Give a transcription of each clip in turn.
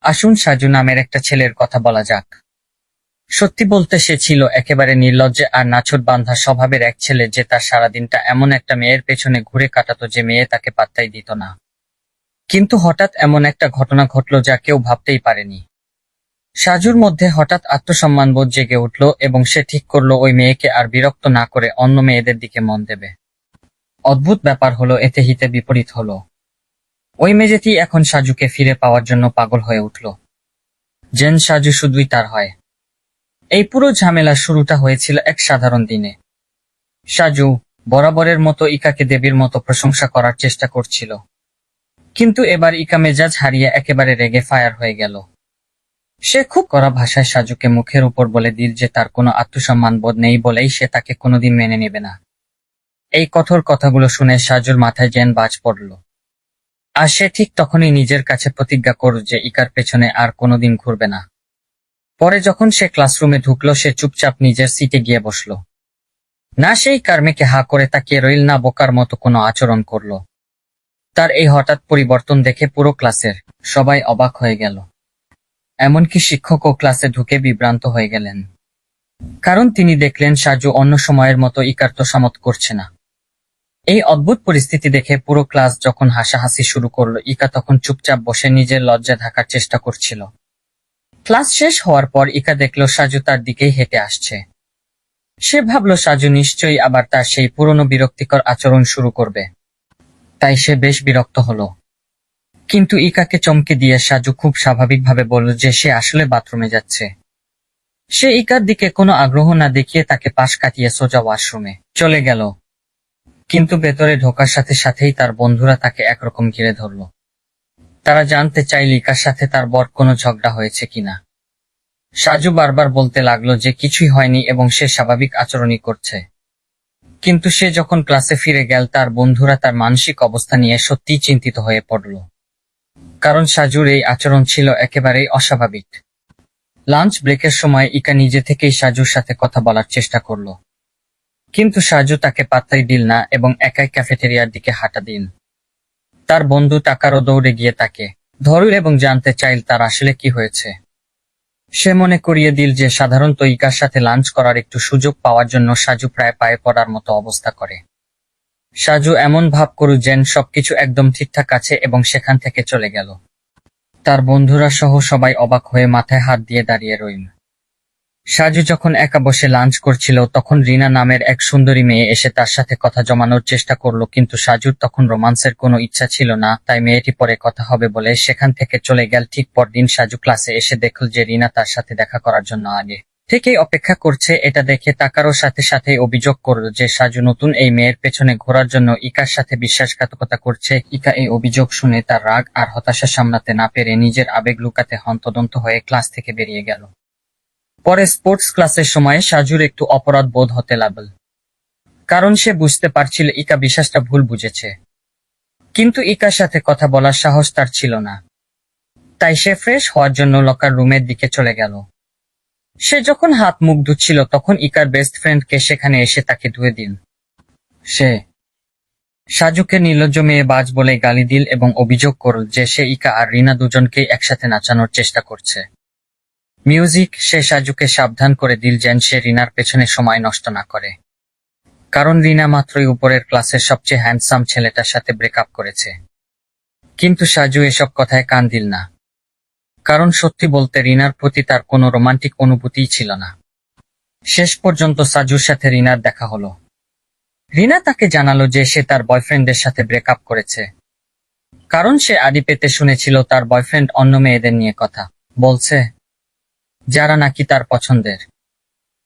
আসুন সাজু নামের একটা ছেলের কথা বলা যাক। সত্যি বলতে সে ছিল একেবারে নির্লজ্জে আর নাছোড় বান্ধা স্বভাবের এক ছেলে যে তার সারাদিনটা এমন একটা মেয়ের পেছনে ঘুরে কাটাতো যে মেয়ে তাকে পাত্তাই দিত না। কিন্তু হঠাৎ এমন একটা ঘটনা ঘটল যা কেউ ভাবতেই পারেনি। সাজুর মধ্যে হঠাৎ আত্মসম্মানবোধ জেগে উঠল এবং সে ঠিক করলো ওই মেয়েকে আর বিরক্ত না করে অন্য মেয়েদের দিকে মন দেবে। অদ্ভুত ব্যাপার হলো এতে হিতে বিপরীত হলো। ওই মেয়েটি এখন সাজুকে ফিরে পাওয়ার জন্য পাগল হয়ে উঠল। যেন সাজু শুধুই তার হয়। এই পুরো ঝামেলার শুরুটা হয়েছিল এক সাধারণ দিনে। সাজু বরাবরের মতো ইকাকে দেবীর মতো প্রশংসা করার চেষ্টা করছিল। কিন্তু এবার ইকা মেজাজ হারিয়ে একেবারে রেগে ফায়ার হয়ে গেল। সে খুব কড়া ভাষায় সাজুকে মুখের উপর বলে দিল যে তার কোনো আত্মসম্মান বোধ নেই বলেই সে তাকে কোনোদিন মেনে নেবে না। এই কঠোর কথাগুলো শুনে সাজুর মাথায় যেন বাজ পড়ল। আর সে ঠিক তখনই নিজের কাছে প্রতিজ্ঞা করল যে ইকার পেছনে আর কোনোদিন ঘুরবে না। পরে যখন সে ক্লাসরুমে ঢুকলো সে চুপচাপ নিজের সিটে গিয়ে বসল। না সেই কার্মেকে হা করে তাকিয়ে রইল না বোকার মতো কোনো আচরণ করল। তার এই হঠাৎ পরিবর্তন দেখে পুরো ক্লাসের সবাই অবাক হয়ে গেল। এমনকি শিক্ষকও ক্লাসে ঢুকে বিভ্রান্ত হয়ে গেলেন। কারণ তিনি দেখলেন সাজু অন্য সময়ের মতো ইকার তোষামত করছে না। এই অদ্ভুত পরিস্থিতি দেখে পুরো ক্লাস যখন হাসাহাসি শুরু করলো ইকা তখন চুপচাপ বসে নিজের লজ্জা ঢাকার চেষ্টা করছিল। ক্লাস শেষ হওয়ার পর ইকা দেখল সাজু তার দিকেই হেঁটে আসছে। সে ভাবল সাজু নিশ্চয়ই আবার তার সেই পুরনো বিরক্তিকর আচরণ শুরু করবে। তাই সে বেশ বিরক্ত হলো। কিন্তু ইকাকে চমকে দিয়ে সাজু খুব স্বাভাবিকভাবে বলল যে সে আসলে বাথরুমে যাচ্ছে। সে ইকার দিকে কোনো আগ্রহ না দেখিয়ে তাকে পাশ কাটিয়ে সোজা ওয়াশরুমে চলে গেল। কিন্তু ভেতরে ঢোকার সাথে সাথেই তার বন্ধুরা তাকে একরকম ঘিরে ধরল। তারা জানতে চাইল ইকার সাথে তার বর কোনো ঝগড়া হয়েছে কিনা। সাজু বারবার বলতে লাগলো যে কিছুই হয়নি এবং সে স্বাভাবিক আচরণই করছে। কিন্তু সে যখন ক্লাসে ফিরে গেল তার বন্ধুরা তার মানসিক অবস্থা নিয়ে সত্যিই চিন্তিত হয়ে পড়ল। কারণ সাজুর এই আচরণ ছিল একেবারেই অস্বাভাবিক। লাঞ্চ ব্রেকের সময় ইকা নিজে থেকেই সাজুর সাথে কথা বলার চেষ্টা করল। কিন্তু সাজু তাকে পাত্তাই দিল না এবং একাই ক্যাফেটেরিয়ার দিকে হাঁটা দিন। তার বন্ধু টাকারও দৌড়ে গিয়ে তাকে ধরল এবং জানতে চাইল তার আসলে কি হয়েছে। সে মনে করিয়ে দিল যে সাধারণত ইকার সাথে লাঞ্চ করার একটু সুযোগ পাওয়ার জন্য সাজু প্রায় পায়ে পড়ার মতো অবস্থা করে। সাজু এমন ভাব করু যেন সবকিছু একদম ঠিকঠাক আছে এবং সেখান থেকে চলে গেল। তার বন্ধুরা সহ সবাই অবাক হয়ে মাথায় হাত দিয়ে দাঁড়িয়ে রইল। সাজু যখন একা বসে লাঞ্চ করছিল তখন রিনা নামের এক সুন্দরী মেয়ে এসে তার সাথে কথা জমানোর চেষ্টা করলো, কিন্তু সাজুর তখন রোমান্সের কোনো ইচ্ছা ছিল না, তাই মেয়েটি পরে কথা হবে বলে সেখান থেকে চলে গেল। ঠিক পরদিন সাজু ক্লাসে এসে দেখল যে রিনা তার সাথে দেখা করার জন্য আগে থেকেই অপেক্ষা করছে। এটা দেখে তাকারও সাথে সাথেই অভিযোগ করল যে সাজু নতুন এই মেয়ের পেছনে ঘোরার জন্য ইকার সাথে বিশ্বাসঘাতকতা করছে। ইকা এই অভিযোগ শুনে তার রাগ আর হতাশা সামলাতে না পেরে নিজের আবেগ লুকাতে হন্তদন্ত হয়ে ক্লাস থেকে বেরিয়ে গেল। পরে স্পোর্টস ক্লাসের সময় সাজুর একটু অপরাধ বোধ হতে লাগল, কারণ সে বুঝতে পারছিল ইকা বিশ্বাসটা ভুল বুঝেছে। কিন্তু ইকার সাথে কথা বলার সাহস তার ছিল না। তাই সে ফ্রেশ হওয়ার জন্য লকার রুমের দিকে চলে গেল। সে যখন হাত মুখ ধুচ্ছিল তখন ইকার বেস্ট ফ্রেন্ডকে সেখানে এসে তাকে ধুয়ে দিল। সে সাজুকে নির্লজ্জ মেয়ে বাজ বলে গালি দিল এবং অভিযোগ করল যে সে ইকা আর রিনা দুজনকেই একসাথে নাচানোর চেষ্টা করছে। মিউজিক সে সাজুকে সাবধান করে দিল যেন সে রিনার পেছনে সময় নষ্ট না করে, কারণ রিনা মাত্রই উপরের ক্লাসের সবচেয়ে হ্যান্ডসাম ছেলেটার সাথে ব্রেকআপ করেছে। কিন্তু সাজু এসব কথায় কান দিল না, কারণ সত্যি বলতে রিনার প্রতি তার কোনো রোমান্টিক অনুভূতিই ছিল না। শেষ পর্যন্ত সাজুর সাথে রিনার দেখা হলো। রিনা তাকে জানালো যে সে তার বয়ফ্রেন্ডের সাথে ব্রেকআপ করেছে, কারণ সে আদি পেতে শুনেছিল তার বয়ফ্রেন্ড অন্য মেয়েদের নিয়ে কথা বলছে, যারা নাকি তার পছন্দের।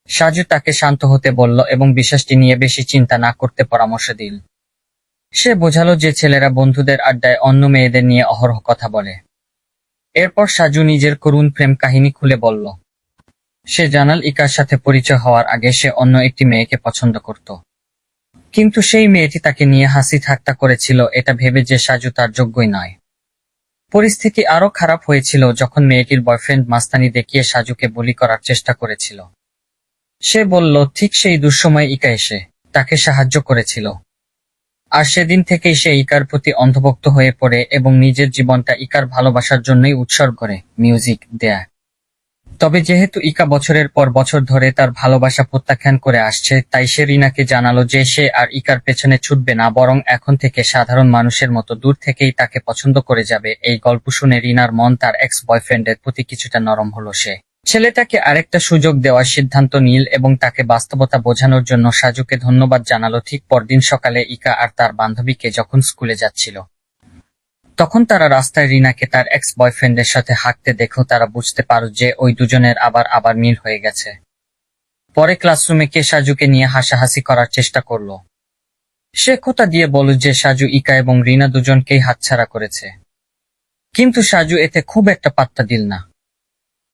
সাজু তাকে শান্ত হতে বলল এবং বিষয়টি নিয়ে বেশি চিন্তা না করতে পরামর্শ দিল। সে বোঝালো যে ছেলেরা বন্ধুদের আড্ডায় অন্য মেয়েদের নিয়ে অহরহ কথা বলে। এরপর সাজু নিজের করুণ প্রেম কাহিনী খুলে বলল। সে জানাল ইকার সাথে পরিচয় হওয়ার আগে সে অন্য একটি মেয়েকে পছন্দ করত, কিন্তু সেই মেয়েটি তাকে নিয়ে হাসি ঠাট্টা করেছিল এটা ভেবে যে সাজু তার যোগ্যই নয়। পরিস্থিতি আরো খারাপ হয়েছিল যখন মেয়েটির বয়ফ্রেন্ড মাস্তানি দেখিয়ে সাজুকে বলি করার চেষ্টা করেছিল। সে বলল ঠিক সেই দুঃসময় ইকা এসে তাকে সাহায্য করেছিল। আর সেদিন থেকেই সে ইকার প্রতি অন্ধভক্ত হয়ে পড়ে এবং নিজের জীবনটা ইকার ভালোবাসার জন্যই উৎসর্গ করে। মিউজিক দেয়া। তবে যেহেতু ইকা বছরের পর বছর ধরে তার ভালোবাসা প্রত্যাখ্যান করে আসছে, তাই সে রিনাকে জানালো যে সে আর ইকার পেছনে ছুটবে না, বরং এখন থেকে সাধারণ মানুষের মতো দূর থেকেই তাকে পছন্দ করে যাবে। এই গল্প শুনে রিনার মন তার এক্স বয়ফ্রেন্ডের প্রতি কিছুটা নরম হলো। সে ছেলেটাকে আরেকটা সুযোগ দেওয়ার সিদ্ধান্ত নিল এবং তাকে বাস্তবতা বোঝানোর জন্য সাজুকে ধন্যবাদ জানালো। ঠিক পরদিন সকালে ইকা আর তার বান্ধবীকে যখন স্কুলে যাচ্ছিল, তখন তারা রাস্তায় রিনাকে তার এক্স বয়ফ্রেন্ডের সাথে হাঁটতে দেখেও তারা বুঝতে পারল যে ওই দুজনের আবার মিল হয়ে গেছে। পরে ক্লাসরুমে কে সাজুকে নিয়ে হাসাহাসি করার চেষ্টা করলো। সে কথা দিয়ে বলল যে সাজু ইকা এবং রিনা দুজনকেই হাতছাড়া করেছে, কিন্তু সাজু এতে খুব একটা পাত্তা দিল না,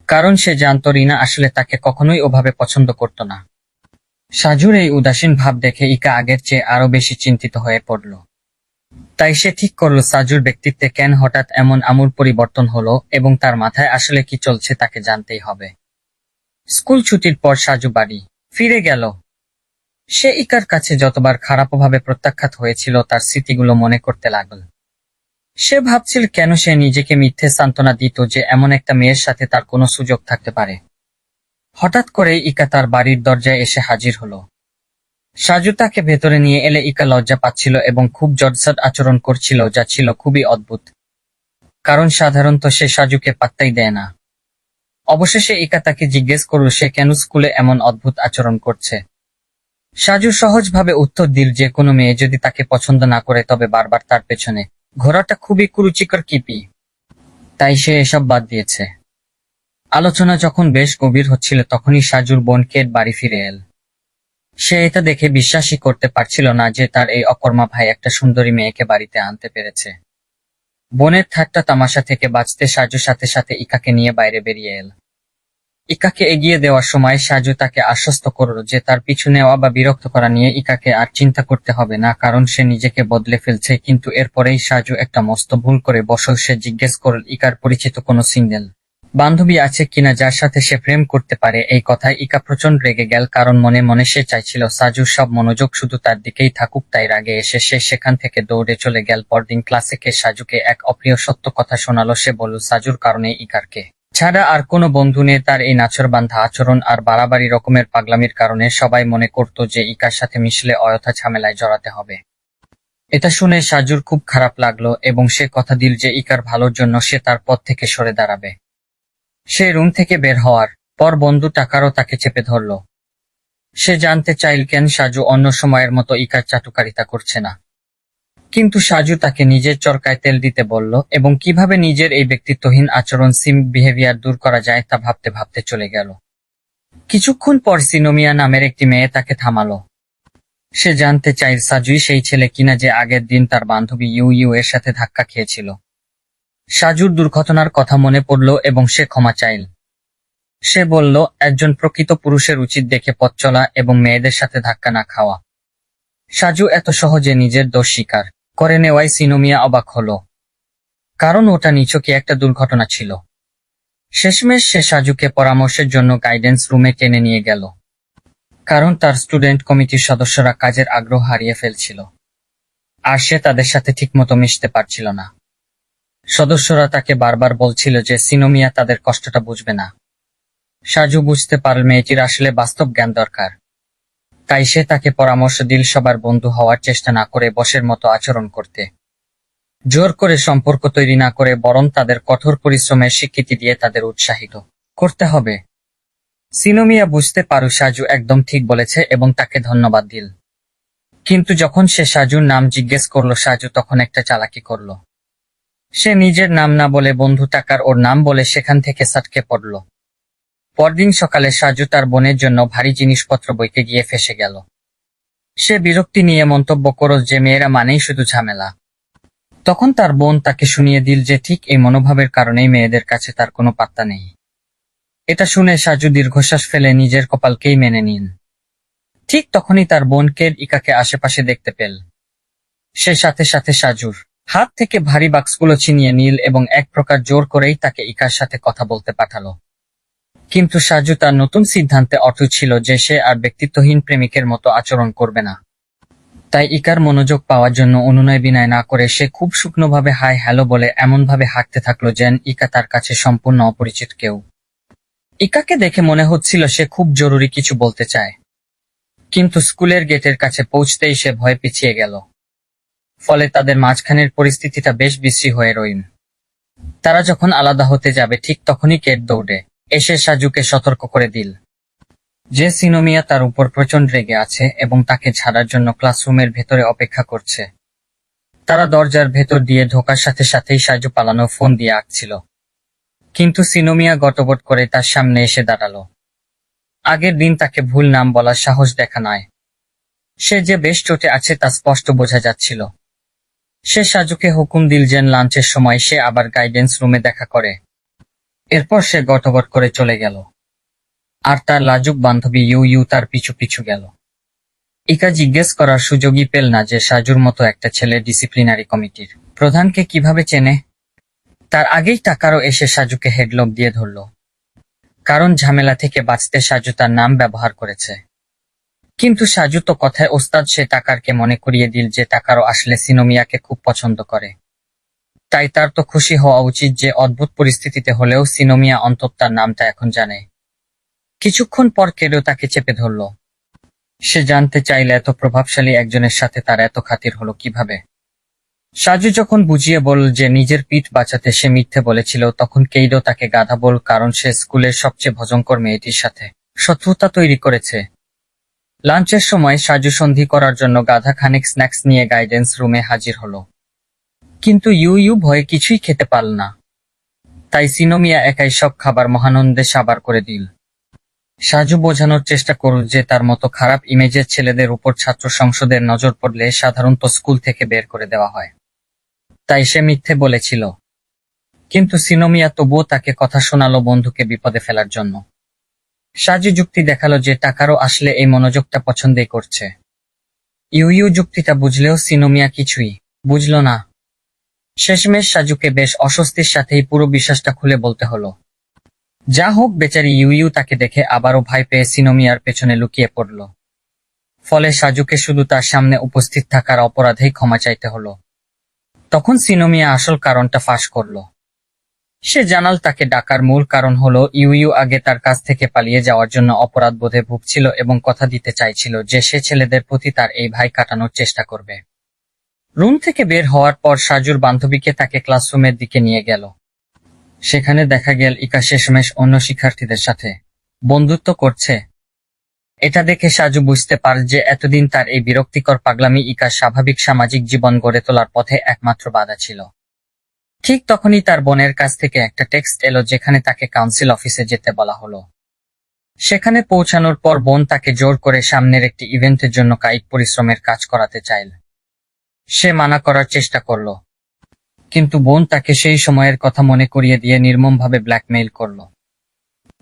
কারণ সে জানত রিনা আসলে তাকে কখনোই ওভাবে পছন্দ করত না। সাজুর এই উদাসীন ভাব দেখে ইকা আগের চেয়ে আরো বেশি চিন্তিত হয়ে পড়ল। তাই সে ঠিক করলো সাজুর ব্যক্তিত্বে কেন হঠাৎ এমন আমূল পরিবর্তন হলো এবং তার মাথায় আসলে কি চলছে তাকে জানতেই হবে। স্কুল ছুটির পর সাজু বাড়ি ফিরে গেল। সে ইকার কাছে যতবার খারাপভাবে প্রত্যাখ্যাত হয়েছিল তার স্মৃতিগুলো মনে করতে লাগল। সে ভাবছিল কেন সে নিজেকে মিথ্যে সান্ত্বনা দিত যে এমন একটা মেয়ের সাথে তার কোনো সুযোগ থাকতে পারে। হঠাৎ করে ইকা তার বাড়ির দরজায় এসে হাজির হলো। সাজু তাকে ভেতরে নিয়ে এলে ইকা লজ্জা পাচ্ছিল এবং খুব জড়সড় আচরণ করছিল, যা ছিল খুবই অদ্ভুত, কারণ সাধারণত সে সাজুকে পাত্তাই দেয় না। অবশেষে ইকা তাকে জিজ্ঞেস করল সে কেন স্কুলে এমন অদ্ভুত আচরণ করছে। সাজু সহজভাবে উত্তর দিল যে কোনো মেয়ে যদি তাকে পছন্দ না করে তবে বারবার তার পেছনে ঘোরাটা খুবই কুরুচিকর কিপি, তাই সে এসব বাদ দিয়েছে। আলোচনা যখন বেশ গভীর হচ্ছিল তখনই সাজুর বোন কেট বাড়ি ফিরে এল। সে এটা দেখে বিশ্বাসই করতে পারছিল না যে তার এই অকর্মা ভাই একটা সুন্দরী মেয়েকে বাড়িতে আনতে পেরেছে। বোনের ঠাট্টা তামাশা থেকে বাঁচতে সাজু সাথে সাথে ইকাকে নিয়ে বাইরে বেরিয়ে এল। ইকাকে এগিয়ে দেওয়ার সময় সাজু তাকে আশ্বস্ত করল যে তার পিছু নেওয়া বা বিরক্ত করা নিয়ে ইকাকে আর চিন্তা করতে হবে না, কারণ সে নিজেকে বদলে ফেলছে। কিন্তু এরপরেই সাজু একটা মস্ত ভুল করে বসল। সে জিজ্ঞেস করল ইকার পরিচিত কোনো সিঙ্গেল বান্ধবী আছে কিনা যার সাথে সে প্রেম করতে পারে। এই কথায় ইকা প্রচন্ড রেগে গেল, কারণ মনে মনে সে চাইছিল সাজুর সব মনোযোগ শুধু তার দিকেই থাকুক। তাই রাগে এসে সে সেখান থেকে দৌড়ে চলে গেল। পরদিন ক্লাসে কে সাজুকে এক অপ্রিয় সত্য কথা শোনালো। সে বলল সাজুর কারণে ইকারকে ছাড়া আর কোনো বন্ধু নেই। তার এই নাছোড়বান্ধা আচরণ আর বাড়াবাড়ি রকমের পাগলামির কারণে সবাই মনে করত যে ইকার সাথে মিশলে অযথা ঝামেলায় জড়াতে হবে। এটা শুনে সাজুর খুব খারাপ লাগলো এবং সে কথা দিল যে ইকার ভালোর জন্য সে তার পথ থেকে সরে দাঁড়াবে। সে রুম থেকে বের হওয়ার পর বন্ধু টাকারও তাকে চেপে ধরল। সে জানতে চাইল কেন সাজু অন্য সময়ের মতো ইকার চাটুকারিতা করছে না, কিন্তু সাজু তাকে নিজের চরকায় তেল দিতে বলল এবং কিভাবে নিজের এই ব্যক্তিত্বহীন আচরণ বিহেভিয়ার দূর করা যায় তা ভাবতে ভাবতে চলে গেল। কিছুক্ষণ পর সিনোমিয়া নামের একটি মেয়ে তাকে থামালো। সে জানতে চাইল সাজুই সেই ছেলে কিনা যে আগের দিন তার বান্ধবী ইউ এর সাথে ধাক্কা খেয়েছিল। সাজুর দুর্ঘটনার কথা মনে পড়ল এবং সে ক্ষমা চাইল। সে বলল একজন প্রকৃত পুরুষের উচিত দেখে পথ চলা এবং মেয়েদের সাথে ধাক্কা না খাওয়া। সাজু এত সহজে নিজের দোষ স্বীকার করে নেওয়ায় সিনোমিয়া অবাক হলো, কারণ ওটা নিছকই একটা দুর্ঘটনা ছিল। শেষমেশ সে সাজুকে পরামর্শের জন্য গাইডেন্স রুমে টেনে নিয়ে গেল, কারণ তার স্টুডেন্ট কমিটির সদস্যরা কাজের আগ্রহ হারিয়ে ফেলছিল আর সে তাদের সাথে ঠিকমতো মিশতে পারছিল না। সদস্যরা তাকে বারবার বলছিল যে সিনোমিয়া তাদের কষ্টটা বুঝবে না। সাজু বুঝতে পারল মেয়েটির আসলে বাস্তব জ্ঞান দরকার, তাই সে তাকে পরামর্শ দিল সবার বন্ধু হওয়ার চেষ্টা না করে বসের মতো আচরণ করতে। জোর করে সম্পর্ক তৈরি না করে বরং তাদের কঠোর পরিশ্রমের স্বীকৃতি দিয়ে তাদের উৎসাহিত করতে হবে। সিনোমিয়া বুঝতে পারল সাজু একদম ঠিক বলেছে এবং তাকে ধন্যবাদ দিল। কিন্তু যখন সে সাজুর নাম জিজ্ঞেস করল সাজু তখন একটা চালাকি করল। সে নিজের নাম না বলে বন্ধু টাকার ওর নাম বলে সেখান থেকে সটকে পড়ল। পরদিন সকালে সাজু তার বোনের জন্য ভারী জিনিসপত্র বইতে গিয়ে ফেঁসে গেল। সে বিরক্তি নিয়ে মন্তব্য করল যে মেয়েরা মানেই শুধু ঝামেলা। তখন তার বোন তাকে শুনিয়ে দিল যে ঠিক এই মনোভাবের কারণেই মেয়েদের কাছে তার কোনো পাত্তা নেই। এটা শুনে সাজু দীর্ঘশ্বাস ফেলে নিজের কপালকেই মেনে নিল। ঠিক তখনই তার বোন কেট ইকাকে আশেপাশে দেখতে পেল। সে সাথে সাথে সাজুর হাত থেকে ভারী বাক্সগুলো ছিনিয়ে নিল এবং এক প্রকার জোর করেই তাকে ইকার সাথে কথা বলতে পাঠালো। কিন্তু সাজু তার নতুন সিদ্ধান্তে অটল ছিল যে সে আর ব্যক্তিত্বহীন প্রেমিকের মতো আচরণ করবে না। তাই ইকার মনোযোগ পাওয়ার জন্য অনুনয় বিনয় না করে সে খুব শুকনোভাবে হাই হ্যালো বলে এমনভাবে হাঁটতে থাকলো যেন ইকা তার কাছে সম্পূর্ণ অপরিচিত কেউ। ইকাকে দেখে মনে হচ্ছিল সে খুব জরুরি কিছু বলতে চায়, কিন্তু স্কুলের গেটের কাছে পৌঁছতেই সে ভয়ে পিছিয়ে গেল। ফলে তাদের মাঝখানের পরিস্থিতিটা বেশ বিশ্রী হয়ে রইল। তারা যখন আলাদা হতে যাবে ঠিক তখনই কেট দৌড়ে এসে সাজুকে সতর্ক করে দিল যে সিনোমিয়া তার উপর প্রচন্ড রেগে আছে এবং তাকে ছাড়ার জন্য ক্লাসরুমের ভেতরে অপেক্ষা করছে। তারা দরজার ভেতর দিয়ে ঢোকার সাথে সাথেই সাজু পালানো ফোন দিয়ে আঁকছিল, কিন্তু সিনোমিয়া গটবট করে তার সামনে এসে দাঁড়ালো। আগের দিন তাকে ভুল নাম বলার সাহস দেখানোয় সে যে বেশ চোটে আছে তা স্পষ্ট বোঝা যাচ্ছিল। সে সাজুকে হুকুম দিল যেন লাঞ্চের সময় সে আবার গাইডেন্স রুমে দেখা করে। এরপর সে গটগট করে চলে গেল, আর তার লাজুক বান্ধবী ইউ ইউ তার পিছু পিছু গেল। ইকা জিজ্ঞেস করার সুযোগই পেল না যে সাজুর মতো একটা ছেলে ডিসিপ্লিনারি কমিটির প্রধানকে কিভাবে চেনে। তার আগেই টাকারও এসে সাজুকে হেডলক দিয়ে ধরল, কারণ ঝামেলা থেকে বাঁচতে সাজু তার নাম ব্যবহার করেছে। কিন্তু সাজু তো কথায় ওস্তাদ, সে টাকারকে মনে করিয়ে দিল যে টাকারও আসলে সিনোমিয়াকে খুব পছন্দ করে। তাই তার তো খুশি হওয়া উচিত যে অদ্ভুত পরিস্থিতিতে হলেও সিনোমিয়া অন্তত তার নামটা এখন জানে। কিছুক্ষণ পর কেডো তাকে চেপে ধরল। সে জানতে চাইলে এত প্রভাবশালী একজনের সাথে তার এত খাতির হলো কিভাবে। সাজু যখন বুঝিয়ে বলল যে নিজের পিঠ বাঁচাতে সে মিথ্যে বলেছিল, তখন কেইডো তাকে গাধা বল, কারণ সে স্কুলের সবচেয়ে ভয়ঙ্কর মেয়েটির সাথে শত্রুতা তৈরি করেছে। লাঞ্চের সময় সাজু সন্ধি করার জন্য গাধা খানিক স্ন্যাক্স নিয়ে গাইডেন্স রুমে হাজির হলো, কিন্তু ইউ ইউ ভয়ে কিছুই খেতে পারল না। তাই সিনোমিয়া একাই সব খাবার মহানন্দে সাবার করে দিল। সাজু বোঝানোর চেষ্টা করল যে তার মতো খারাপ ইমেজের ছেলেদের উপর ছাত্র সংসদের নজর পড়লে সাধারণত স্কুল থেকে বের করে দেওয়া হয়, তাই সে মিথ্যে বলেছিল। কিন্তু সিনোমিয়া তবুও তাকে কথা শোনালো বন্ধুকে বিপদে ফেলার জন্য। সাজু যুক্তি দেখালো যে টাকারও আসলে এই মনোযোগটা পছন্দই করছে। ইউ ইউ যুক্তিটা বুঝলেও সিনোমিয়া কিছুই বুঝল না। শেষমেশ সাজুকে বেশ অস্বস্তির সাথেই পুরো বিশ্বাসটা খুলে বলতে হলো। যা হোক, বেচারি ইউ ইউ তাকে দেখে আবারও ভয় পেয়ে সিনোমিয়ার পেছনে লুকিয়ে পড়ল। ফলে সাজুকে শুধু তার সামনে উপস্থিত থাকার অপরাধেই ক্ষমা চাইতে হলো। তখন সিনোমিয়া আসল কারণটা ফাঁস করল। সে জানাল তাকে ডাকার মূল কারণ হলো ইউ ইউ আগে তার কাছ থেকে পালিয়ে যাওয়ার জন্য অপরাধ বোধে ভুগছিল এবং কথা দিতে চাইছিল যে সে ছেলেদের প্রতি তার এই ভয় কাটানোর চেষ্টা করবে। রুম থেকে বের হওয়ার পর সাজুর বান্ধবীকে তাকে ক্লাসরুমের দিকে নিয়ে গেল। সেখানে দেখা গেল ইকা শেষমেশ অন্য শিক্ষার্থীদের সাথে বন্ধুত্ব করছে। এটা দেখে সাজু বুঝতে পারে যে এতদিন তার এই বিরক্তিকর পাগলামি ইকার স্বাভাবিক সামাজিক জীবন গড়ে তোলার পথে একমাত্র বাধা ছিল। ঠিক তখনই তার বোনের কাছ থেকে একটা টেক্সট এলো যেখানে তাকে কাউন্সিল অফিসে যেতে বলা হলো। সেখানে পৌঁছানোর পর বোন তাকে জোর করে সামনের একটি ইভেন্টের জন্য কায়িক পরিশ্রমের কাজ করাতে চাইল। সে মানা করার চেষ্টা করল, কিন্তু বোন তাকে সেই সময়ের কথা মনে করিয়ে দিয়ে নির্মমভাবে ব্ল্যাকমেইল করল।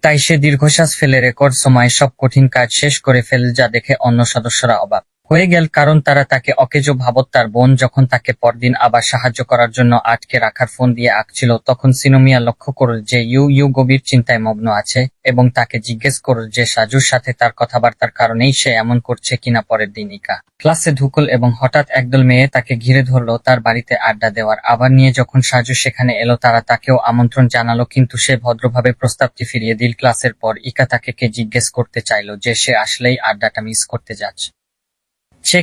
তাই সে দীর্ঘশ্বাস ফেলে রেকর্ড সময়ে সব কঠিন কাজ শেষ করে ফেল, যা দেখে অন্য সদস্যরা অবাক হয়ে গেল, কারণ তারা তাকে অকেজো ভাবত। তার বোন যখন তাকে পরদিন আবার সাহায্য করার জন্য আটকে রাখার ফোন দিয়ে আঁকছিল, তখন সিনোমিয়া লক্ষ্য করল যে ইউ ইউ গভীর চিন্তায় মগ্ন আছে এবং তাকে জিজ্ঞেস করল যে সাজুর সাথে তার কথাবার্তার কারণেই সে এমন করছে কিনা। পরের দিন ইকা ক্লাসে ঢুকল এবং হঠাৎ একদল মেয়ে তাকে ঘিরে ধরল তার বাড়িতে আড্ডা দেওয়ার আবার নিয়ে। যখন সাজু সেখানে এলো তারা তাকেও আমন্ত্রণ জানালো, কিন্তু সে ভদ্রভাবে প্রস্তাবটি ফিরিয়ে দিল। ক্লাসের পর ইকা তাকে জিজ্ঞেস করতে চাইল যে সে আসলেই আড্ডাটা মিস করতে যাচ্ছে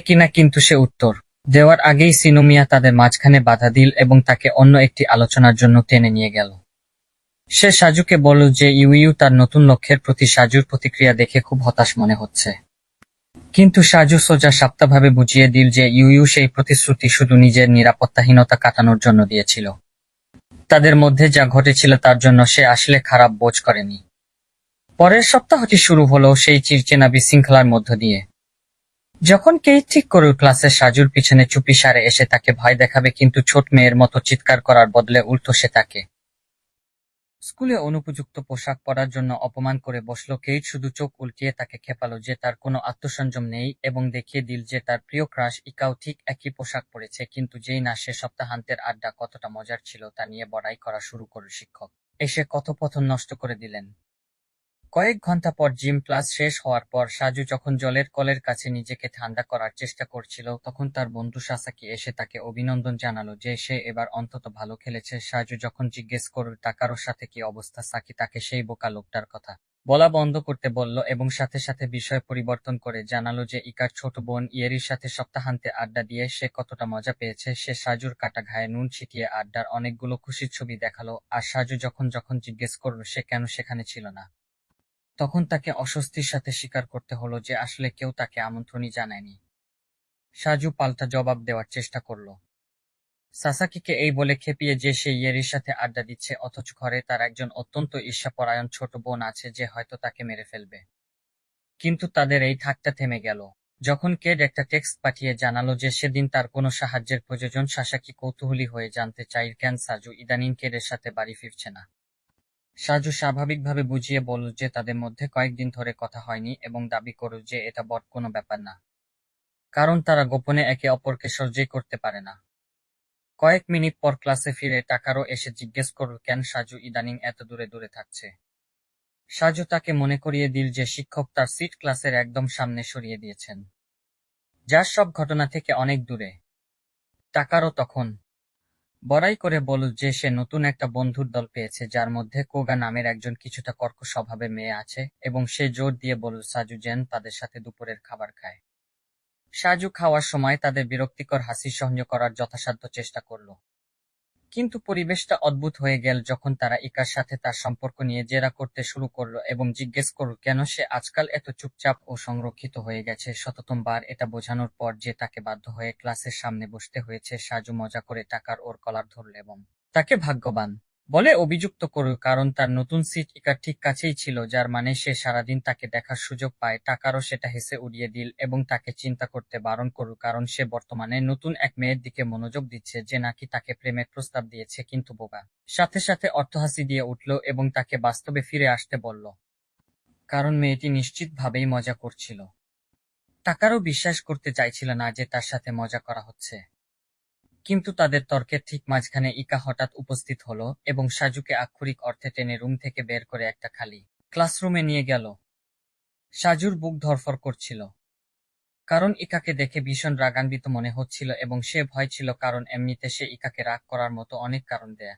কিনা, কিন্তু সে উত্তর দেওয়ার আগেই সিনোমিয়া তাদের মাঝখানে বাধা দিল এবং তাকে অন্য একটি আলোচনার জন্য টেনে নিয়ে গেল। সে সাজুকে বলল যে ইউ ইউ তার নতুন লক্ষ্যের প্রতি সাজুর প্রতিক্রিয়া দেখে খুব হতাশ মনে হচ্ছে। কিন্তু সাজু সোজা সাপ্তাভাবে বুঝিয়ে দিল যে ইউ ইউ সেই প্রতিশ্রুতি শুধু নিজের নিরাপত্তাহীনতা কাটানোর জন্য দিয়েছিল। তাদের মধ্যে যা ঘটেছিল তার জন্য সে আসলে খারাপ বোঝ করেনি। পরের সপ্তাহটি শুরু হলো সেই চিরচেনা বিশৃঙ্খলার মধ্য দিয়ে। যখন কেইট ঠিক করল ক্লাসে সাজুর পিছনে চুপি সারে এসে তাকে ভয় দেখাবে, কিন্তু ছোট মেয়ের মতো চিৎকার করার বদলে উল্টো সে তাকে স্কুলে অনুপযুক্ত পোশাক পরার জন্য অপমান করে বসল। কেইট শুধু চোখ উল্টিয়ে তাকে খেপালো যে তার কোনো আত্মসংযম নেই এবং দেখিয়ে দিল যে তার প্রিয় ক্রাশ ইকাও ঠিক একই পোশাক পরেছে। কিন্তু যেই না সে সপ্তাহান্তের আড্ডা কতটা মজার ছিল তা নিয়ে বড়াই করা শুরু করল, শিক্ষক এসে কথোপকথন নষ্ট করে দিলেন। কয়েক ঘন্টা পর জিম ক্লাস শেষ হওয়ার পর সাজু যখন জলের কলের কাছে নিজেকে ঠান্ডা করার চেষ্টা করছিল, তখন তার বন্ধু সাসাকি এসে তাকে অভিনন্দন জানালো যে সে এবার অন্তত ভালো খেলেছে। সাজু যখন জিজ্ঞেস করল টাকারোর সাথে কি অবস্থা, সাকি তাকে সেই বোকা লোকটার কথা বলা বন্ধ করতে বলল এবং সাথে সাথে বিষয় পরিবর্তন করে জানালো যে ইকার ছোট বোন ইয়েরির সাথে সপ্তাহান্তে আড্ডা দিয়ে সে কতটা মজা পেয়েছে। সে সাজুর কাটা ঘায়ে নুন ছিটিয়ে আড্ডার অনেকগুলো খুশির ছবি দেখালো, আর সাজু যখন যখন জিজ্ঞেস করল সে কেন সেখানে ছিল না, তখন তাকে অস্বস্তির সাথে স্বীকার করতে হলো যে আসলে কেউ তাকে আমন্ত্রণই জানায়নি। সাজু পাল্টা জবাব দেওয়ার চেষ্টা করল সাসাকিকে এই বলে খেপিয়ে যে সে ইয়েরির সাথে আড্ডা দিচ্ছে, অথচ ঘরে তার একজন অত্যন্ত ঈর্ষাপরায়ণ ছোট বোন আছে যে হয়তো তাকে মেরে ফেলবে। কিন্তু তাদের এই ঠাট্টা থেমে গেল যখন কেড একটা টেক্সট পাঠিয়ে জানালো যে সেদিন তার কোনো সাহায্যের প্রয়োজন। সাসাকি কৌতূহলী হয়ে জানতে চাইল কেন সাজু ইদানিং কেডের সাথে বাড়ি ফিরছে না। সাজু স্বাভাবিকভাবে বুঝিয়ে বলল যে তাদের মধ্যে কয়েকদিন ধরে কথা হয়নি এবং দাবি করল যে এটা বড় কোনো ব্যাপার না, কারণ তারা গোপনে একে অপরকে সহ্যই করতে পারে না। কয়েক মিনিট পর ক্লাসে ফিরে টাকারও এসে জিজ্ঞেস করল কেন সাজু ইদানিং এত দূরে দূরে থাকছে। সাজু তাকে মনে করিয়ে দিল যে শিক্ষক তার সিট ক্লাসের একদম সামনে সরিয়ে দিয়েছেন, যার সব ঘটনা থেকে অনেক দূরে। টাকারও তখন বড়াই করে বলল যে সে নতুন একটা বন্ধুর দল পেয়েছে যার মধ্যে কোগা নামের একজন কিছুটা কর্কশ স্বভাবের মেয়ে আছে, এবং সে জোর দিয়ে বলল সাজু যেন তাদের সাথে দুপুরের খাবার খায়। সাজু খাওয়ার সময় তাদের বিরক্তিকর হাসি সহ্য করার যথাসাধ্য চেষ্টা করল, কিন্তু পরিবেশটা অদ্ভুত হয়ে গেল যখন তারা ইকার সাথে তার সম্পর্ক নিয়ে জেরা করতে শুরু করলো এবং জিজ্ঞেস করল কেন সে আজকাল এত চুপচাপ ও সংরক্ষিত হয়ে গেছে। শততম বার এটা বোঝানোর পর যে তাকে বাধ্য হয়ে ক্লাসের সামনে বসতে হয়েছে, সাজু মজা করে টাকার ওর কলার ধরল এবং তাকে ভাগ্যবান বলে অভিযুক্ত করল, কারণ তার নতুন সিট ইকার ঠিক কাছেই ছিল, যার মানে সে সারাদিন তাকে দেখার সুযোগ পায়। টাকারও সেটা হেসে উড়িয়ে দিল এবং তাকে চিন্তা করতে বারণ করল, কারণ সে বর্তমানে নতুন এক মেয়ের দিকে মনোযোগ দিচ্ছে যে নাকি তাকে প্রেমের প্রস্তাব দিয়েছে। কিন্তু বোকা সাথে সাথে অট্টহাসি দিয়ে উঠল এবং তাকে বাস্তবে ফিরে আসতে বলল, কারণ মেয়েটি নিশ্চিতভাবেই মজা করছিল। টাকারও বিশ্বাস করতে চাইছিল না যে তার সাথে মজা করা হচ্ছে, কিন্তু তাদের তর্কের ঠিক মাঝখানে ইকা হঠাৎ উপস্থিত হলো এবং সাজুকে আক্ষরিক অর্থে টেনে রুম থেকে বের করে একটা খালি ক্লাসরুমে নিয়ে গেল। সাজুর বুক ধড়ফড় করছিল, কারণ ইকাকে দেখে ভীষণ রাগান্বিত মনে হচ্ছিল এবং সে ভয় ছিল, কারণ এমনিতে সে ইকাকে রাগ করার মতো অনেক কারণ দেয়,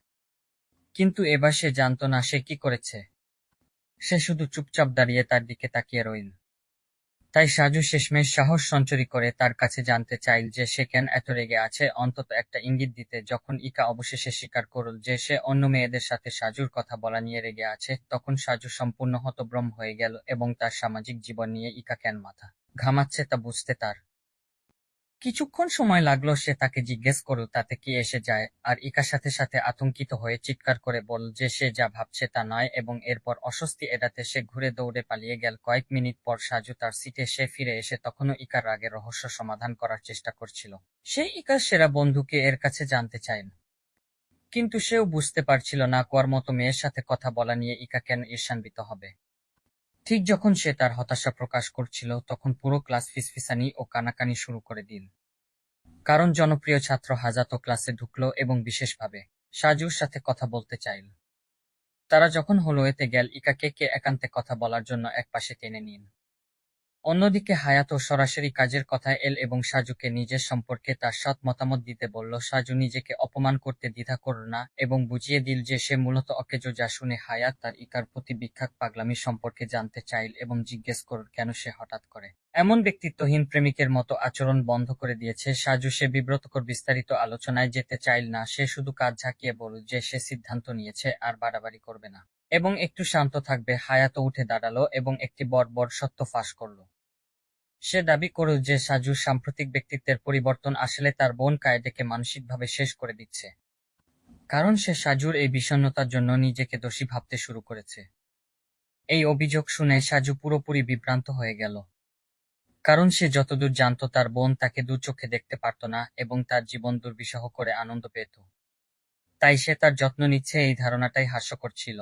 কিন্তু এবার সে জানত না সে কি করেছে। সে শুধু চুপচাপ দাঁড়িয়ে তার দিকে তাকিয়ে রইল। তাই সাজু শেষমেশ সাহস সঞ্চরী করে তার কাছে জানতে চাইল যে সে কেন এত রেগে আছে, অন্তত একটা ইঙ্গিত দিতে। যখন ইকা অবশেষে স্বীকার করল যে সে অন্য মেয়েদের সাথে সাজুর কথা বলা নিয়ে রেগে আছে, তখন সাজু সম্পূর্ণ হতভম্ব হয়ে গেল এবং তার সামাজিক জীবন নিয়ে ইকা কেন মাথা ঘামাচ্ছে তা বুঝতে তার কিছুক্ষণ সময় লাগলো। সে তাকে জিজ্ঞেস করল তাতে কি এসে যায়, আর ইকা সাথে সাথে আতঙ্কিত হয়ে চিৎকার করে বলল যে সে যা ভাবছে তা নয়, এবং এরপর অস্বস্তি এড়াতে সে ঘুরে দৌড়ে পালিয়ে গেল। কয়েক মিনিট পর সাজু তার সিটে সে ফিরে এসে তখনও ইকার রাগের রহস্য সমাধান করার চেষ্টা করছিল। সে ইকার সেরা বন্ধুকে এর কাছে জানতে চাইল, কিন্তু সেও বুঝতে পারছিল না কোয়ার মতো মেয়ের সাথে কথা বলা নিয়ে ইকা কেন ঈর্ষান্বিত হবে। ঠিক যখন সে তার হতাশা প্রকাশ করছিল, তখন পুরো ক্লাস ফিসফিসানি ও কানাকানি শুরু করে দিল, কারণ জনপ্রিয় ছাত্র হাজাতো ক্লাসে ঢুকলো এবং বিশেষভাবে সাজুর সাথে কথা বলতে চাইল। তারা যখন হলওয়েতে গেল, ইকাকে কে একান্তে কথা বলার জন্য একপাশে টেনে নিন। অন্যদিকে হায়াতো সরাসরি কাজের কথায় এল এবং সাজুকে নিজের সম্পর্কে তার সৎ মতামত দিতে বলল। সাজু নিজেকে অপমান করতে দ্বিধা করল না এবং বুঝিয়ে দিল যে সে মূলত অকেজো, যা শুনে হায়াত তার ইকার প্রতি বিখ্যাত পাগলামি সম্পর্কে জানতে চাইল এবং জিজ্ঞেস করল কেন সে হঠাৎ করে এমন ব্যক্তিত্বহীন প্রেমিকের মতো আচরণ বন্ধ করে দিয়েছে। সাজু সে বিব্রতকর বিস্তারিত আলোচনায় যেতে চাইল না, সে শুধু কাঁধ ঝাঁকিয়ে বলল যে সে সিদ্ধান্ত নিয়েছে আর বাড়াবাড়ি করবে না এবং একটু শান্ত থাকবে। হায়াতো উঠে দাঁড়ালো এবং একটি বড় সত্য ফাঁস করল। সে দাবি করল যে সাজুর সাম্প্রতিক ব্যক্তিত্বের পরিবর্তন আসলে তার বোন কায়েডেকে মানসিকভাবে শেষ করে দিচ্ছে, কারণ সে সাজুর এই বিষণ্ণতার জন্য নিজেকে দোষী ভাবতে শুরু করেছে। এই অভিযোগ শুনে সাজু পুরোপুরি বিভ্রান্ত হয়ে গেল, কারণ সে যতদূর জানত তার বোন তাকে দু চোখে দেখতে পারত না এবং তার জীবন দুর্বিষহ করে আনন্দ পেত। তাই সে তার যত্ন নিচ্ছে এই ধারণাটাই হাস্যকর ছিল।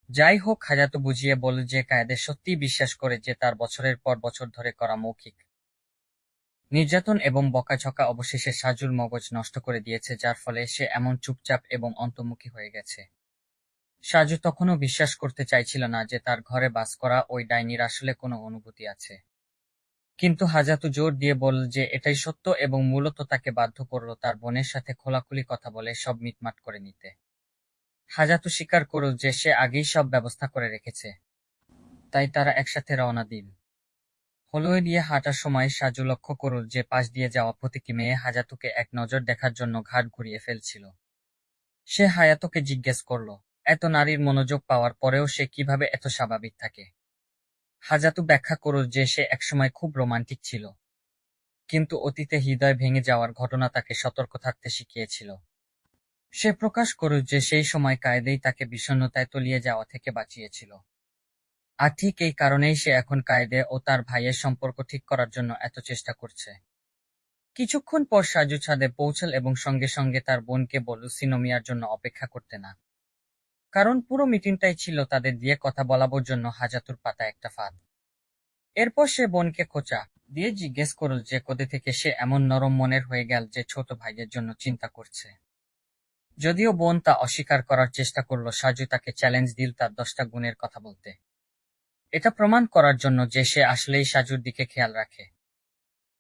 যাই হোক, হায়াতো বুঝিয়ে বলল যে কায়েদে সত্যিই বিশ্বাস করে যে তার বছরের পর বছর ধরে করা মৌখিক নির্যাতন এবং বকাঝকা অবশেষে সাজুর মগজ নষ্ট করে দিয়েছে, যার ফলে সে এমন চুপচাপ এবং অন্তর্মুখী হয়ে গেছে। সাজু তখনও বিশ্বাস করতে চাইছিল না যে তার ঘরে বাস করা ওই ডাইনির আসলে কোনো অনুভূতি আছে। কিন্তু হাজাতু জোর দিয়ে বলল যে এটাই সত্য এবং মূলত তাকে বাধ্য করল তার বোনের সাথে খোলাখুলি কথা বলে সব মিটমাট করে নিতে। হাজাতু স্বীকার করল যে সে আগেই সব ব্যবস্থা করে রেখেছে। তাই তারা একসাথে রওনা দিল। হলওয়ে দিয়ে হাঁটার সময় সাজু লক্ষ্য করল যে পাশ দিয়ে যাওয়া প্রতিটি মেয়ে হাজাতুকে এক নজর দেখার জন্য ঘাড় ঘুরিয়ে ফেলছিল। সে হায়াতোকে জিজ্ঞেস করল, এত নারীর মনোযোগ পাওয়ার পরেও সে কিভাবে এত স্বাভাবিক থাকে। হাজাতু ব্যাখ্যা করল যে সে একসময় খুব রোমান্টিক ছিল, কিন্তু অতীতে হৃদয় ভেঙে যাওয়ার ঘটনা তাকে সতর্ক থাকতে শিখিয়েছিল। সে প্রকাশ করল যে সেই সময় কায়েদেই তাকে বিষণ্ণতায় তলিয়ে যাওয়া থেকে বাঁচিয়েছিল। আর ঠিক এই কারণেই সে এখন কায়েদে ও তার ভাইয়ের সম্পর্ক ঠিক করার জন্য এত চেষ্টা করছে। কিছুক্ষণ পর সাজু ছাদে পৌঁছল এবং সঙ্গে সঙ্গে তার বোনকে বলল সিনোমিয়ার জন্য অপেক্ষা করতে না, কারণ পুরো মিটিংটাই ছিল তাদের দিয়ে কথা বলাবার জন্য হাজাতুর পাতা একটা ফাঁদ। এরপর সে বোনকে খোঁচা দিয়ে জিজ্ঞেস করল যে কোথা থেকে সে এমন নরম মনের হয়ে গেল যে ছোট ভাইয়ের জন্য চিন্তা করছে। যদিও বোন তা অস্বীকার করার চেষ্টা করল, সাজু তাকে চ্যালেঞ্জ দিল তার 10টা গুণের কথা বলতে। এটা প্রমাণ করার জন্য যে সে আসলেই সাজুর দিকে খেয়াল রাখে।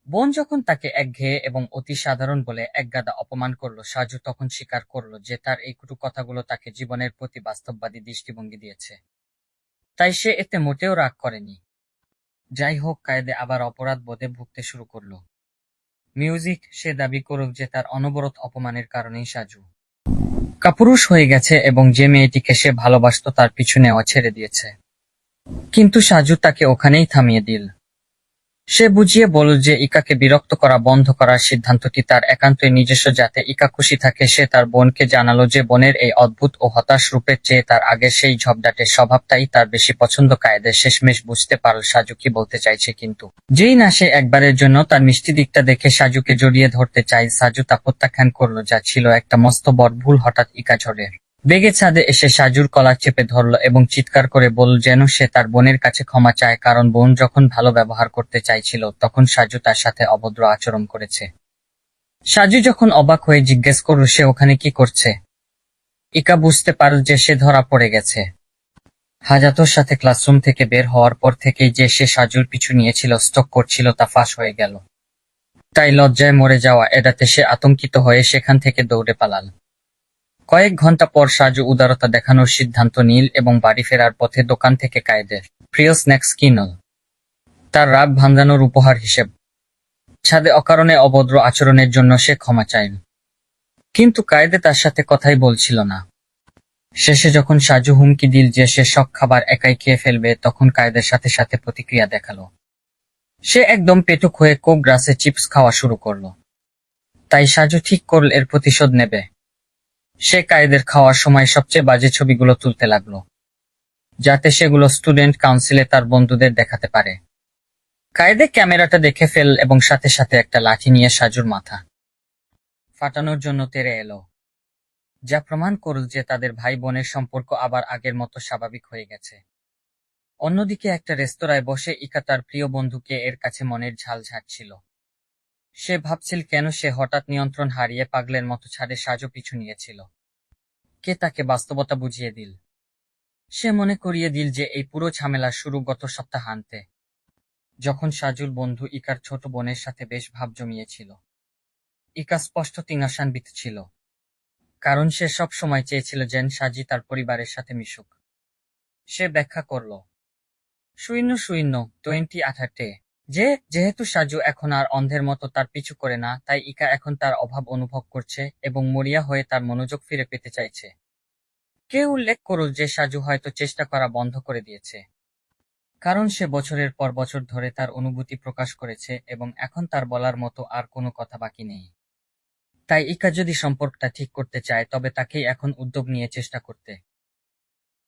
বোন যখন তাকে একঘেয়ে এবং অতি সাধারণ বলে একগাদা অপমান করল, সাজু তখন স্বীকার করল যে তার এই কটু কথাগুলো তাকে জীবনের প্রতি বাস্তববাদী দৃষ্টিভঙ্গি দিয়েছে। তাই সে এতে মোটেও রাগ করেনি। যাই হোক, কায়েদে আবার অপরাধ বোধে ভুগতে শুরু করল। মিউজিক, সে দাবি করল যে তার অনবরত অপমানের কারণেই সাজু কাপুরুষ হয়ে গেছে এবং যে মেয়েটিকে সে ভালোবাসত তার পিছু নেওয়া ছেড়ে দিয়েছে। কিন্তু সাজু তাকে ওখানেই থামিয়ে দিল। সে বুঝিয়ে বলল যে ইকাকে বিরক্ত করা বন্ধ করার সিদ্ধান্তটি তার একান্তই নিজস্ব, যাতে ইকা খুশি থাকে। সে তার বোনকে জানালো যে বোনের এই অদ্ভুত ও হতাশ রূপের চেয়ে তার আগের সেই ঝগড়াটে স্বভাবটাই তার বেশি পছন্দ। কায়েদে শেষমেশ বুঝতে পারল সাজু কি বলতে চাইছে, কিন্তু যেই না সে একবারের জন্য তার মিষ্টি দিকটা দেখে সাজুকে জড়িয়ে ধরতে চাই, সাজু তা প্রত্যাখ্যান করল, যা ছিল একটা মস্ত বড় ভুল। হঠাৎ ইকা ঝড়ের বেগে ছাদে এসে সাজুর কলার চেপে ধরল এবং চিৎকার করে বলল যেন সে তার বোনের কাছে ক্ষমা চায়, কারণ বোন যখন ভালো ব্যবহার করতে চাইছিল তখন সাজু তার সাথে অভদ্র আচরণ করেছে। সাজু যখন অবাক হয়ে জিজ্ঞেস করল সে ওখানে কি করছে, ইকা বুঝতে পারল যে সে ধরা পড়ে গেছে। হাজাতোর সাথে ক্লাসরুম থেকে বের হওয়ার পর থেকেই যে সে সাজুর পিছু নিয়েছিল, স্টক করছিল, তা ফাঁস হয়ে গেল। তাই লজ্জায় মরে যাওয়া এড়াতে সে আতঙ্কিত হয়ে সেখান থেকে দৌড়ে পালাল। কয়েক ঘন্টা পর সাজু উদারতা দেখানোর সিদ্ধান্ত নিল এবং বাড়ি ফেরার পথে দোকান থেকে কায়েদের প্রিয় স্ন্যাক্স কিনল। তার রাগ ভাঙানোর উপহার হিসেব। ছাদে অকারণে অভদ্র আচরণের জন্য সে ক্ষমা চাইল, কিন্তু কায়েদে তার সাথে কথাই বলছিল না। শেষে যখন সাজু হুমকি দিল যে সে সব খাবার একাই খেয়ে ফেলবে, তখন কায়েদের সাথে সাথে প্রতিক্রিয়া দেখালো। সে একদম পেটুক হয়ে কোক গ্রাসে চিপস খাওয়া শুরু করলো। তাই সাজু ঠিক করল এর প্রতিশোধ নেবে। সে কায়েদের খাওয়ার সময় সবচেয়ে বাজে ছবিগুলো তুলতে লাগলো, যাতে সেগুলো স্টুডেন্ট কাউন্সিলে তার বন্ধুদের দেখাতে পারে। কায়েদে ক্যামেরাটা দেখে ফেল এবং সাথে সাথে একটা লাঠি নিয়ে সাজুর মাথা ফাটানোর জন্য তেড়ে এলো, যা প্রমাণ করল যে তাদের ভাই বোনের সম্পর্ক আবার আগের মতো স্বাভাবিক হয়ে গেছে। অন্যদিকে একটা রেস্তোরাঁয় বসে ইকা তার প্রিয় বন্ধুকে এর কাছে মনের ঝাল ঝাড়ছিল। সে ভাবছিল কেন সে হঠাৎ নিয়ন্ত্রণ হারিয়ে পাগলের মতো ছাদে সাজু পিছু নিয়েছিল। কে তাকে বাস্তবতা বুঝিয়ে দিল। সে মনে করিয়ে দিল যে এই পুরো ঝামেলার শুরু গত সপ্তাহান্তে, যখন সাজুর বন্ধু ইকার ছোট বোনের সাথে বেশ ভাব জমিয়েছিল। ইকা স্পষ্ট তিঙাসান্বিত ছিল, কারণ সে সব সময় চেয়েছিল যেন সাজি তার পরিবারের সাথে মিশুক। সে ব্যাখ্যা করল 0-0-20 যেহেতু সাজু এখন আর অন্ধের মতো তার পিছু করে না, তাই ইকা এখন তার অভাব অনুভব করছে এবং মরিয়া হয়ে তার মনোযোগ ফিরে পেতে চাইছে। কেউ উল্লেখ করল যে সাজু হয়তো চেষ্টা করা বন্ধ করে দিয়েছে, কারণ সে বছরের পর বছর ধরে তার অনুভূতি প্রকাশ করেছে এবং এখন তার বলার মতো আর কোনো কথা বাকি নেই। তাই ইকা যদি সম্পর্কটা ঠিক করতে চায় তবে তাকেই এখন উদ্যোগ নিয়ে চেষ্টা করতে